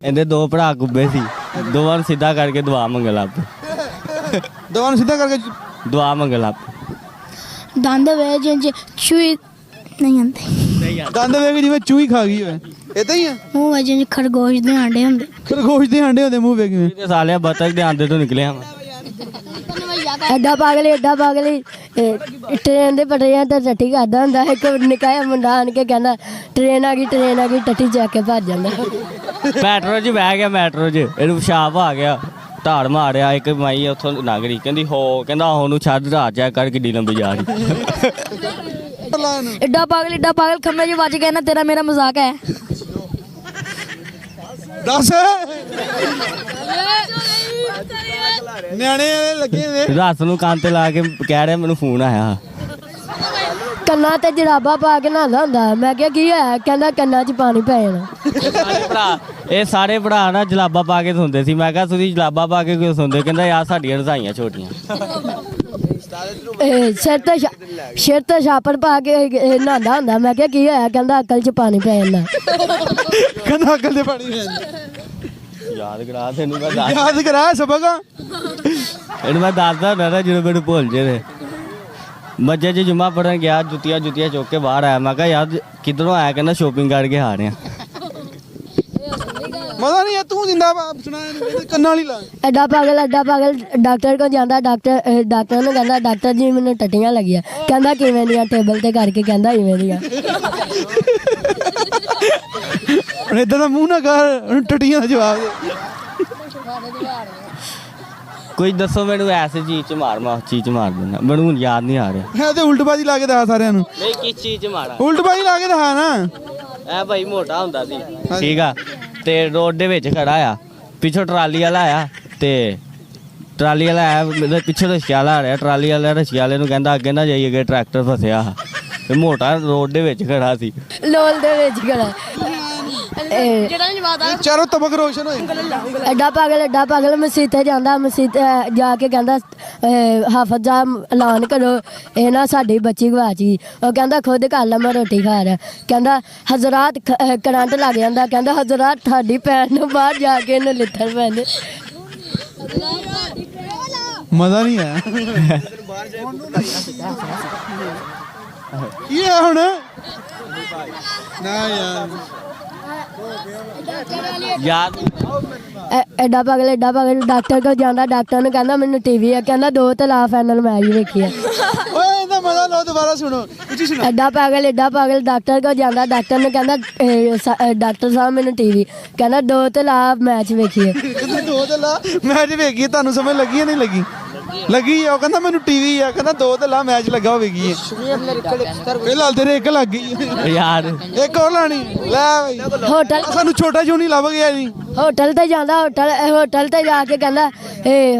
ਇਹਦੇ ਦੋ ਭਰਾ ਗੁੱਬੇ ਸੀ, ਦੋਵਾਂ ਨੂੰ ਸਿੱਧਾ ਕਰਕੇ ਦੁਆ ਮੰਗਣ ਲੱਗ ਪਏ। ਦੋਵਾਂ ਨੂੰ ਸਿੱਧਾ ਕਰਕੇ ਦੁਆ ਮੰਗਣ ਲੱਗ ਪਏ। ਦੰਦ ਵੇ ਜਿੰਜ ਚੂਈ ਨਹੀਂ ਆਉਂਦੇ, ਦੰਦ ਵੇਖ ਜਿਵੇਂ ਚੂਹੀ ਖਾ ਗਈ ਹੋਵੇ, ਇਦਾਂ ਹੀ ਆ। ਮੂੰਹ ਵੇ ਜਿੰਜ ਖਰਗੋਸ਼ ਦੇ ਆਂਡੇ ਹੁੰਦੇ। ਖਰਗੋਸ਼ ਦੇ ਆਂਡੇ ਹੁੰਦੇ ਮੂੰਹ ਵੇਖ ਕਿਵੇਂ। ਇਹ ਸਾਲਿਆ ਬਤਖ ਦੇ ਆਂਦੇ ਤੋਂ ਨਿਕਲਿਆ ਮੈਂ। ਐਡਾ ਪਾਗਲ ਟ੍ਰੇਨ ਦੇ ਪਟਰੀਆਂ ਤੇ ਟੱਟੀ ਕਰਦਾ ਹੁੰਦਾ। ਇੱਕ ਨਿੱਕਾ ਜਿਹਾ ਮੁੰਡਾ ਆਣ ਕੇ ਕਹਿੰਦਾ ਟ੍ਰੇਨ ਆ ਗਈ ਟੱਟੀ ਚੱਕ ਕੇ ਭੱਜ ਜਾਂਦਾ। ਮੈਟਰੋ 'ਚ ਬਹਿ ਗਿਆ, ਮੈਟਰੋ 'ਚ ਇਹਨੂੰ ਪਿਸ਼ਾਬ ਆ ਗਿਆ, ਧਾੜ ਮਾਰਿਆ। ਇੱਕ ਮਾਈ ਉੱਥੋਂ ਲੰਘ ਰਹੀ, ਕਹਿੰਦੀ ਕਹਿੰਦਾ ਉਹਨੂੰ ਛੱਡ, ਰਾਤ ਚੈੱਕ ਕਰ ਕਿੱਡੀ ਲੰਬੀ ਜਾ ਰਹੀ। ਐਡਾ ਪਾਗਲ ਖੰਭੇ 'ਚ ਵੱਜ ਗਿਆ ਨਾ, ਤੇਰਾ ਮੇਰਾ ਮਜ਼ਾਕ ਹੈ। ਦੱਸ ਨਿਆਣੇ ਲੱਗੇ ਨੇ ਰਾਤ ਨੂੰ ਕੰਨ ਤੇ ਲਾ ਕੇ ਕਹਿ ਰਿਹਾ ਮੈਨੂੰ ਫੋਨ ਆਇਆ। ਕੰਨਾਂ ਤੇ ਜਰਾਬਾ ਪਾ ਕੇ ਨਹਾਉਂਦਾ ਹੁੰਦਾ। ਮੈਂ ਕਿਹਾ ਕੀ ਹੋਇਆ? ਕਹਿੰਦਾ ਕੰਨਾਂ 'ਚ ਪਾਣੀ ਪੈ ਜਾਣਾ। ਇਹ ਸਾਰੇ ਭਰਾ ਨਾ ਜਲਾਬਾ ਪਾ ਕੇ ਸੌਂਦੇ ਸੀ। ਮੈਂ ਕਿਹਾ ਤੁਸੀਂ ਜਲਾਬਾ ਪਾ ਕੇ ਕਿਉਂ ਸੌਂਦੇ? ਕਹਿੰਦਾ ਯਾਰ ਸਾਡੀਆਂ ਰਜ਼ਾਈਆਂ ਛੋਟੀਆਂ। ਸਿਰ ਤੇ ਛਾਪੜ ਪਾ ਕੇ ਨਹਾਉਂਦਾ ਹੁੰਦਾ। ਮੈਂ ਕਿਹਾ ਕੀ ਹੋਇਆ? ਕਹਿੰਦਾ ਅਕਲ 'ਚ ਪਾਣੀ ਪੈ ਜਾਂਦਾ। ਕਹਿੰਦਾ ਅਕਲ ਦੇ ਪਾਣੀ ਪੈ ਜਾਂਦਾ। ਯਾਦ ਕਰਾ ਤੈਨੂੰ ਮੈਂ ਯਾਦ ਕਰਾ ਸਬਕ। ਇਹਨੂੰ ਮੈਂ ਦੱਸਦਾ ਹੁੰਦਾ ਨਾ ਜਦੋਂ ਮੈਨੂੰ ਭੁੱਲ ਜੇ ਨੇ। ਮੱਝੇ 'ਚ ਜੁਮਾ ਪੜਨ ਗਿਆ, ਜੁੱਤੀਆਂ ਚੁੱਕ ਕੇ ਬਾਹਰ ਆਇਆ। ਮੈਂ ਕਿਹਾ ਯਾਰ ਕਿੱਧਰੋਂ ਆਇਆ? ਕਹਿੰਦਾ ਸ਼ੋਪਿੰਗ ਕਰਕੇ ਆ ਰਿਹਾ। ਮਜ਼ਾ ਨਹੀਂ ਆ ਤੂੰ ਜਿੰਦਾ ਸੁਣਾ ਕੰਨਾਂ ਵਾਲੀ ਲਾ। ਐਡਾ ਪਾਗਲ ਡਾਕਟਰ ਕੋਲ ਜਾਂਦਾ। ਡਾਕਟਰ ਨੂੰ ਕਹਿੰਦਾ ਡਾਕਟਰ ਜੀ ਮੈਨੂੰ ਟੱਟੀਆਂ ਲੱਗੀਆਂ। ਕਹਿੰਦਾ ਕਿਵੇਂ ਦੀਆਂ? ਟੇਬਲ ਤੇ ਕਰਕੇ ਕਹਿੰਦਾ ਇਵੇਂ ਦੀਆਂ। ਹੁਣ ਇਦਾਂ ਦਾ ਮੂੰਹ ਨਾ ਕਰ, ਹੁਣ ਟੱਟੀਆਂ ਦਾ ਜਵਾਬ ਦੇ। ਕੋਈ ਦੱਸੋ ਮੈਨੂੰ ਐਸੀ ਚੀਜ਼ 'ਚ ਮਾਰ, ਮੈਂ ਉਸ ਚੀਜ਼ 'ਚ ਮਾਰ ਦਿੰਦਾ। ਮੈਨੂੰ ਹੁਣ ਯਾਦ ਨਹੀਂ ਆ ਰਿਹਾ। ਇਹ ਤੇ ਉਲਟਬਾਜੀ ਲਾ ਕੇ ਦਿਖਾ ਸਾਰਿਆਂ ਨੂੰ। ਨਹੀਂ ਕਿਸ ਚੀਜ਼ 'ਚ ਮਾਰਾ? ਉਲਟਬਾਜੀ ਲਾ ਕੇ ਦਿਖਾ ਨਾ। ਇਹ ਭਾਈ ਮੋਟਾ ਹੁੰਦਾ ਸੀ, ਠੀਕ ਆ, ਤੇ ਰੋਡ ਦੇ ਵਿੱਚ ਖੜਾ ਆ, ਪਿੱਛੋਂ ਟਰਾਲੀ ਵਾਲਾ ਆਇਆ, ਤੇ ਟਰਾਲੀ ਵਾਲਾ ਆਇਆ, ਮੇਰੇ ਪਿੱਛੋਂ ਰਿਕਸ਼ਾ ਵਾਲਾ ਆ ਰਿਹਾ। ਟਰਾਲੀ ਵਾਲਾ ਰਿਕਸ਼ਾ ਵਾਲੇ ਨੂੰ ਕਹਿੰਦਾ ਅੱਗੇ ਨਾ ਜਾਈਏ, ਟਰੈਕਟਰ ਫਸਿਆ। ਤੇ ਮੋਟਾ ਰੋਡ ਦੇ ਵਿੱਚ ਖੜਾ ਸੀ, ਲੋਲ ਦੇ ਵਿੱਚ ਖੜਾ। ਚਾਰੋਂ ਤਬਕ ਰੋਸ਼ਨ ਹੋਏ। ਐਡਾ ਪਾਗਲ ਮਸੀਤ ਤੇ ਜਾਂਦਾ। ਮਸੀਤ ਜਾ ਕੇ ਕਹਿੰਦਾ ਹਾਫਜ਼ ਦਾ ਐਲਾਨ ਕਰੋ, ਇਹ ਨਾ ਸਾਡੀ ਬੱਚੀ ਗਵਾਚ ਗਈ। ਉਹ ਕਹਿੰਦਾ ਖੁਦ ਕਰ ਲਾ, ਮੈਂ ਰੋਟੀ ਖਾ ਰਿਹਾ। ਕਹਿੰਦਾ ਹਜ਼ਰਾਤ ਕਰੰਟ ਲੱਗ ਜਾਂਦਾ। ਕਹਿੰਦਾ ਹਜ਼ਰਾਤ ਤੁਹਾਡੀ ਭੈਣ ਨੂੰ ਬਾਹਰ ਜਾ ਕੇ ਇਹਨੂੰ ਲਿੱਥਣ ਪੈਂਦੇ। ਮਜ਼ਾ ਨਹੀਂ ਆਇਆ। ਕੀ ਹੈ ਹੁਣ? ਨਾ ਯਾਦ ਐਡਾ ਪਾਗਲ ਡਾਕਟਰ ਕੋਲ ਜਾਂਦਾ। ਡਾਕਟਰ ਨੂੰ ਕਹਿੰਦਾ ਮੈਨੂੰ ਟੀਵੀ ਆ। ਕਹਿੰਦਾ 2 ਤਲਾ ਫਾਈਨਲ ਮੈਚ ਵੇਖੀ ਆ। ਓਏ ਇਹਦਾ ਮਜ਼ਾ ਲਓ, ਦੁਬਾਰਾ ਸੁਣੋ। ਐਡਾ ਪਾਗਲ ਡਾਕਟਰ ਕੋਲ ਜਾਂਦਾ। ਡਾਕਟਰ ਨੂੰ ਕਹਿੰਦਾ ਡਾਕਟਰ ਸਾਹਿਬ ਮੈਨੂੰ ਟੀਵੀ। ਕਹਿੰਦਾ 2 ਤਲਾ ਮੈਚ ਵੇਖੀਏ। ਕਹਿੰਦਾ 2 ਤੇ ਲਾ ਮੈਚ ਵੇਖੀਏ। ਤੁਹਾਨੂੰ ਸਮਝ ਲੱਗੀ ਜਾਂ ਨਹੀਂ ਲੱਗੀ? ਲੱਗੀ ਆ। ਉਹ ਕਹਿੰਦਾ ਮੈਨੂੰ ਟੀਵੀ ਆ। ਕਹਿੰਦਾ 2 ਤੇ ਲਾ ਮੈਚ ਲੱਗਾ ਹੋਵੇਗੀ। ਫਿਲਹਾਲ ਤੇਰੇ ਇੱਕ ਲੱਗ ਗਈ ਯਾਰ, ਇੱਕ ਹੋਰ ਲਾਣੀ ਲੈ ਬਈ। ਹੋਟਲ ਸਾਨੂੰ ਛੋਟਾ ਜਿਹਾ ਨਹੀਂ ਲੱਭ ਗਿਆ ਜੀ। ਹੋਟਲ ਤੇ ਜਾਂਦਾ। ਹੋਟਲ ਤੇ ਜਾ ਕੇ ਕਹਿੰਦਾ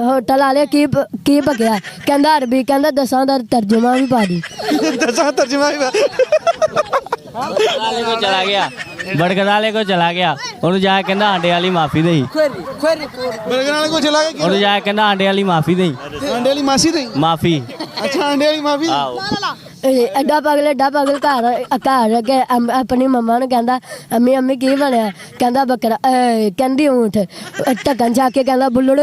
ਹੋਟਲ ਵਾਲੇ ਕੀ ਬਕਿਆ? ਕਹਿੰਦਾ ਅਰਬੀ। ਕਹਿੰਦਾ 10 ਦਾ ਤਰਜਮਾ ਵੀ ਪਾ ਦੀ। ਦੱਸਾਂ ਤਰਜਮਾ ਵੀ ਵਾਲੇ ਕੋ ਚਲਾ ਗਿਆ, ਬਰਗਰ ਵਾਲੇ ਕੋ ਚਲਾ ਗਿਆ। ਉਹਨੂੰ ਜਾ ਕੇ ਕਹਿੰਦਾ ਆਂਡੇ ਵਾਲੀ ਮਾਫੀ ਦੇਈ। ਬਰਗਰ ਵਾਲੇ ਕੋਲ ਚਲਾ ਗਿਆ। ਉਹਨੂੰ ਜਾ ਕੇ ਕਹਿੰਦਾ ਆਂਡੇ ਵਾਲੀ ਮਾਫੀ ਦੇਈ। ਆਂਡੇ ਵਾਲੀ ਮਾਸੀ ਦੇ ਮਾਫੀ। ਅੱਛਾ ਆਂਡੇ ਵਾਲੀ ਮਾਫੀ। ਆਹੋ। ਐਡਾ ਪਾਗਲ ਘਰ ਕੇ ਆਪਣੀ ਮੰਮਾ ਨੂੰ ਕਹਿੰਦਾ ਅੰਮੀ ਕੀ ਬਣਿਆ? ਕਹਿੰਦਾ ਬੱਕਰਾ। ਕਹਿੰਦੀ ਊਂਠ। ਢੱਕਣ ਚੱਕ ਕੇ ਕਹਿੰਦਾ ਬੁੱਲੜ।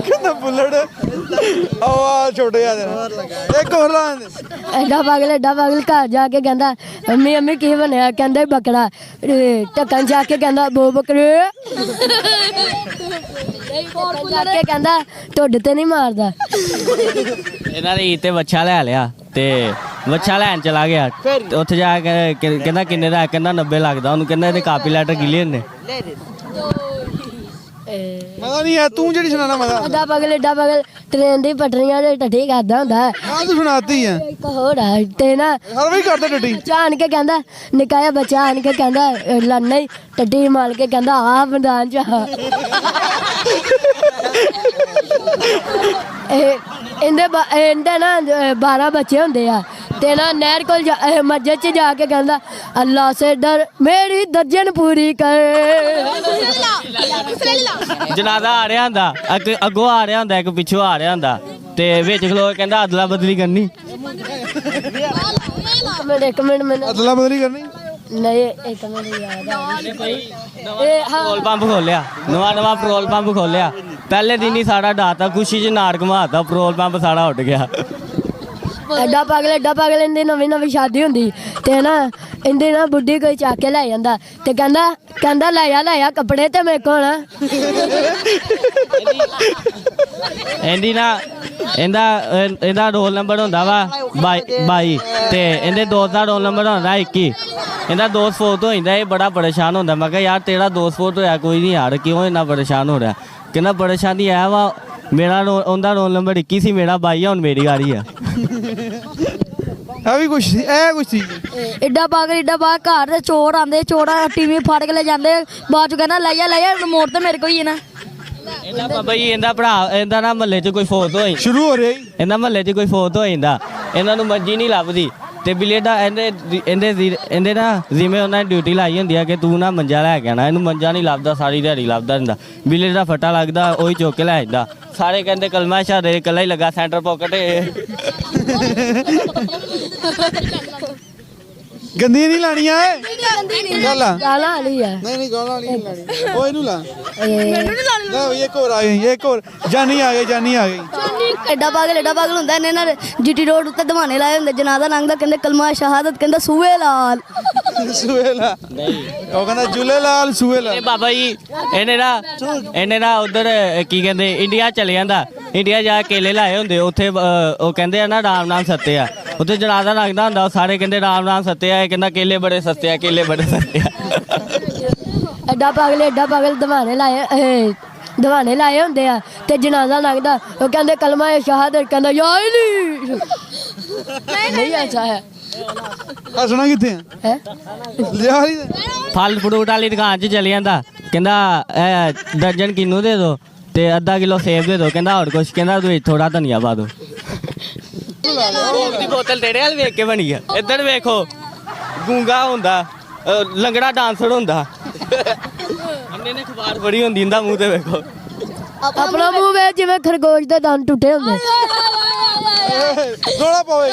ਕਹਿੰਦਾ ਬੁੱਲੜ। ਆਵਾ ਛੋਟੇ ਆ ਇੱਕ ਹੋਰ ਲਾ। ਐਡਾ ਪਾਗਲ ਘਰ ਜਾ ਕੇ ਕਹਿੰਦਾ ਅੰਮੀ ਕੀ ਬਣਿਆ? ਕਹਿੰਦਾ ਬੱਕਰਾ। ਢੱਕਣ ਜਾ ਕੇ ਕਹਿੰਦਾ ਬੋ ਬੱਕਰੇ। ਜਾ ਕੇ ਕਹਿੰਦਾ ਢੁੱਡ ਤੇ ਨਹੀਂ ਮਾਰਦਾ। ਇਹਨਾਂ ਨੇ ਈਦ ਤੇ ਵੱਛਾ ਲੈ ਲਿਆ, ਤੇ ਵੱਛਾ ਲੈਣ ਚਲਾ ਗਿਆ। ਤੇ ਉੱਥੇ ਜਾ ਕੇ ਕਹਿੰਦਾ ਕਿੰਨੇ ਦਾ? ਕਹਿੰਦਾ 90 ਲੱਗਦਾ। ਉਹਨੂੰ ਕਹਿੰਦਾ ਇਹਦੇ ਕਾਪੀ ਲੈਟਰ ਗਿਲੇ ਨੇ। ਮਜ਼ਾ ਨਹੀਂ ਆ ਤੂੰ ਜਿਹੜੀ ਸੁਣਾਣਾ ਮਜ਼ਾ। ਐਡਾ ਪਾਗਲ ਟ੍ਰੇਨ ਦੀ ਪਟਰੀਆਂ ਤੇ ਟੱਟੀ ਕਰਦਾ ਹੁੰਦਾ। ਆਹ ਤੂੰ ਸੁਣਾਤੀ ਆ। ਇੱਕ ਹੋਰ ਆ ਤੇ ਨਾ ਹਰ ਵਾਰੀ ਕਰਦਾ ਟੱਟੀ। ਆਣ ਕੇ ਕਹਿੰਦਾ ਨਿੱਕਾ ਜਿਹਾ ਬੱਚਾ ਆਣ ਕੇ ਕਹਿੰਦਾ ਨਹੀਂ ਟੱਟੀ ਮਾਰ ਕੇ ਕਹਿੰਦਾ ਆ ਮੈਦਾਨ ਚ ਇਹਦੇ ਨਾ 12 ਬੱਚੇ ਹੁੰਦੇ ਆ। ਤੇ ਨਾ ਨਹਿਰ ਕੋਲ ਮਸਜਿਦ 'ਚ ਜਾ ਕੇ ਕਹਿੰਦਾ ਅੱਲਾ ਸੇ ਡਰ ਮੇਰੀ ਦਰਜਨ ਪੂਰੀ ਕਰ। ਜਨਾਜ਼ਾ ਆ ਰਿਹਾ ਹੁੰਦਾ, ਅੱਗੋਂ ਆ ਰਿਹਾ ਹੁੰਦਾ, ਇੱਕ ਪਿੱਛੋਂ ਆ ਰਿਹਾ ਹੁੰਦਾ, ਤੇ ਵਿੱਚ ਖਲੋ ਕੇ ਕਹਿੰਦਾ ਅਦਲਾ ਬਦਲੀ ਕਰਨੀ। ਇੱਕ ਮਿੰਟ ਮੈਨੂੰ ਅਦਲਾ ਬਦਲੀ ਕਰਨੀ। ਨਹੀਂ ਇੱਕ ਮਿੰਟ ਯਾਦ ਆ ਇਹ ਹਾਂ ਪੈਟਰੋਲ ਪੰਪ ਖੋਲਿਆ, ਨਵਾਂ ਪੈਟਰੋਲ ਪੰਪ ਖੋਲਿਆ, ਪਹਿਲੇ ਦਿਨ ਹੀ ਸਾਡਾ ਡਾਤਾ, ਖੁਸ਼ੀ 'ਚ ਨਾੜ ਘੁਮਾਤਾ, ਪੈਟਰੋਲ ਪੰਪ ਸਾਡਾ ਉੱਡ ਗਿਆ। ਐਡਾ ਪਾਗਲ ਇਹਦੀ ਨਵੀਂ ਸ਼ਾਦੀ ਹੁੰਦੀ ਤੇ ਨਾ ਇਹਦੇ ਨਾ ਬੁੱਢੀ ਕੋਈ ਚੱਕ ਕੇ ਲੈ ਜਾਂਦਾ ਤੇ ਕਹਿੰਦਾ ਲੈ ਆ ਕੱਪੜੇ ਤੇ ਮੇਰੇ ਕੋਲ ਇਹਦਾ ਰੋਲ ਨੰਬਰ ਹੁੰਦਾ ਵਾ 22 ਤੇ ਇਹਦੇ ਦੋਸਤ ਦਾ ਰੋਲ ਨੰਬਰ ਹੁੰਦਾ 21। ਇਹਦਾ ਦੋਸਤ ਫੋਟ ਹੋ ਜਾਂਦਾ, ਇਹ ਬੜਾ ਪਰੇਸ਼ਾਨ ਹੁੰਦਾ। ਮੈਂ ਕਿਹਾ ਯਾਰ ਤੇਰਾ ਦੋਸਤ ਫੋਟ ਹੋਇਆ ਕੋਈ ਨਹੀਂ ਯਾਰ, ਕਿਉਂ ਇੰਨਾ ਪਰੇਸ਼ਾਨ ਹੋ ਰਿਹਾ? ਕਹਿੰਦਾ ਪਰੇਸ਼ਾਨੀ ਐ ਵਾ ਮੇਰਾ ਉਹਦਾ ਰੋਲ ਨੰਬਰ 21 ਸੀ, ਮੇਰਾ 22 ਆ, ਹੁਣ ਮੇਰੀ ਵਾਰੀ ਆ। ਆ ਵੀ ਕੁਛ ਸੀ, ਇਹ ਕੁਛ ਸੀ। ਏਡਾ ਪਾਗਲ ਘਰ ਦੇ ਚੋਰ ਆਂਦੇ, ਚੋਰਾਂ ਟੀਵੀ ਫੜ ਕੇ ਲੈ ਜਾਂਦੇ, ਬਾਅਦ ਚ ਕਹਿੰਦਾ ਲੈ ਜਾ ਰਿਮੋਟ ਤੇ ਮੇਰੇ ਕੋਲ ਹੀ ਹੈ ਨਾ। ਇਹਦਾ ਬਾਬਾ ਜੀ ਇਹਦਾ ਭਰਾ ਇਹਦਾ ਨਾ ਮਹੱਲੇ 'ਚ ਕੋਈ ਫੋਟ ਹੋਈ, ਸ਼ੁਰੂ ਹੋ ਰਿਹਾ ਜੀ। ਇਹਦਾ ਮਹੱਲੇ 'ਚ ਕੋਈ ਫੋਟ ਹੋ ਜਾਂਦਾ, ਇਹਨਾਂ ਨੂੰ ਮੰਜੀ ਨਹੀਂ ਲੱਭਦੀ ਤੇ ਬਿਲੇ ਦਾ ਇਹਦੇ ਨਾ ਜਿਵੇਂ ਉਹਨਾਂ ਨੇ ਡਿਊਟੀ ਲਾਈ ਹੁੰਦੀ ਆ ਕਿ ਤੂੰ ਨਾ ਮੰਜਾ ਲੈ ਕੇ ਆਣਾ, ਇਹਨੂੰ ਮੰਜਾ ਨਹੀਂ ਲੱਭਦਾ, ਸਾਰੀ ਦਿਹਾੜੀ ਲੱਭਦਾ ਰਹਿੰਦਾ। ਬਿਲੇ ਦਾ ਫੱਟਾ ਲੱਗਦਾ, ਉਹੀ ਚੁੱਕ ਕੇ ਲੈ ਜਾਂਦਾ। ਸਾਰੇ ਕਹਿੰਦੇ ਕਲਮਾ ਸ਼ਾਦੇ ਇਕੱਲਾ ਹੀ ਲੱਗਾ ਸੈਂਟਰ ਪਾਕਟ। ਗੰਦੀ ਨਹੀਂ ਲਾਣੀਆਂ ਏ ਗੱਲ ਆ। ਗਾਲਾਂ ਵਾਲੀ ਆ ਨਹੀਂ ਗਾਲਾਂ ਨਹੀਂ ਲਾਣੀ, ਉਹ ਇਹਨੂੰ ਲਾ। ਲੈ ਵੀ ਇੱਕ ਹੋਰ ਆ ਗਈ, ਇੱਕ ਹੋਰ ਜਾਨੀ ਆ ਗਈ। ਏਡਾ ਪਾਗਲ ਹੁੰਦਾ ਇਹਨੇ ਨਾ ਜੀਟੀ ਰੋਡ ਉੱਤੇ ਦਵਾਨੇ ਲਾਏ ਹੁੰਦੇ, ਜਨਾਜ਼ਾ ਲੰਘਦਾ ਕਹਿੰਦੇ ਕਲਮਾ ਸ਼ਹਾਦਤ, ਕਹਿੰਦਾ ਸੂਏ ਲਾਲ ਸੁਹੇਲਾ ਉਹ ਕਹਿੰਦਾ ਜੁਲੇ ਲਾਲ ਸੁਹੇਲਾ। ਇਹ ਬਾਬਾ ਜੀ ਇਹਨੇ ਨਾ ਉਧਰ ਕੀ ਕਹਿੰਦੇ ਇੰਡੀਆ ਚਲੇ ਜਾਂਦਾ, ਇੰਡੀਆ ਜਾ ਕੇ ਕੇਲੇ ਲਾਏ ਹੁੰਦੇ ਉੱਥੇ, ਉਹ ਕਹਿੰਦੇ ਆ ਨਾ ਰਾਮ ਨਾਮ ਸੱਤੇ ਆ, ਉੱਥੇ ਜਨਾਜ਼ਾ ਲੱਗਦਾ ਹੁੰਦਾ, ਉਹ ਸਾਰੇ ਕਹਿੰਦੇ ਰਾਮ ਨਾਮ ਸੱਤੇ ਆ, ਇਹ ਕਹਿੰਦਾ ਕੇਲੇ ਬੜੇ ਸਸਤੇ ਆ, ਕੇਲੇ ਬੜੇ ਸਸਤੇ ਆ। ਐਡਾ ਪਾਗਲ ਦਵਾਨੇ ਲਾਏ ਹੁੰਦੇ ਆ ਤੇ ਜਨਾਜ਼ਾ ਲੱਗਦਾ, ਉਹ ਕਹਿੰਦੇ ਕਲਮਾ ਸ਼ਹਾਦਤ, ਕਹਿੰਦਾ ਯਾ ਨਹੀਂ ਐਸਾ ਹੈ। ਹੱਸਣਾ ਕਿੱਥੇ ਆ ਹੈ ਲਿਆ ਹੀ ਫਲ ਫਰੂਟ ਵਾਲੀ ਦੁਕਾਨ 'ਚ ਚਲੇ ਜਾਂਦਾ, ਕਹਿੰਦਾ ਇਹ ਦਰਜਨ ਕਿੰਨੂ ਦੇ ਦਿਓ ਤੇ ਅੱਧਾ ਕਿਲੋ ਸੇਬ ਦੇ ਦਿਓ, ਕਹਿੰਦਾ ਹੋਰ ਕੁਛ, ਕਹਿੰਦਾ ਤੂੰ ਥੋੜਾ ਧਨੀਆ ਪਾ ਦਿਓ। ਦੀ ਬੋਤਲ ਤੇਰੇ ਵੱਲ ਵੇਖ ਕੇ ਬਣੀ ਆ, ਇੱਧਰ ਵੇਖੋ ਗੂੰਗਾ ਹੁੰਦਾ, ਲੰਗੜਾ ਡਾਂਸਰ ਹੁੰਦਾ, ਅੰਨੇ ਨੇ ਖਬਾਰ ਫੜੀ ਹੁੰਦੀ, ਇਹਦਾ ਮੂੰਹ ਤੇ ਵੇਖੋ। ਆਪਣਾ ਮੂੰਹ ਵੇ ਜਿਵੇਂ ਖਰਗੋਸ਼ ਦੇ ਦੰਦ ਟੁੱਟੇ ਹੁੰਦੇ। ਥੋੜਾ ਪਵੇ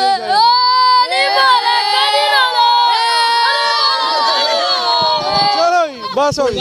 ਚਲੋ ਜੀ ਬਸ ਹੋ ਗਈ।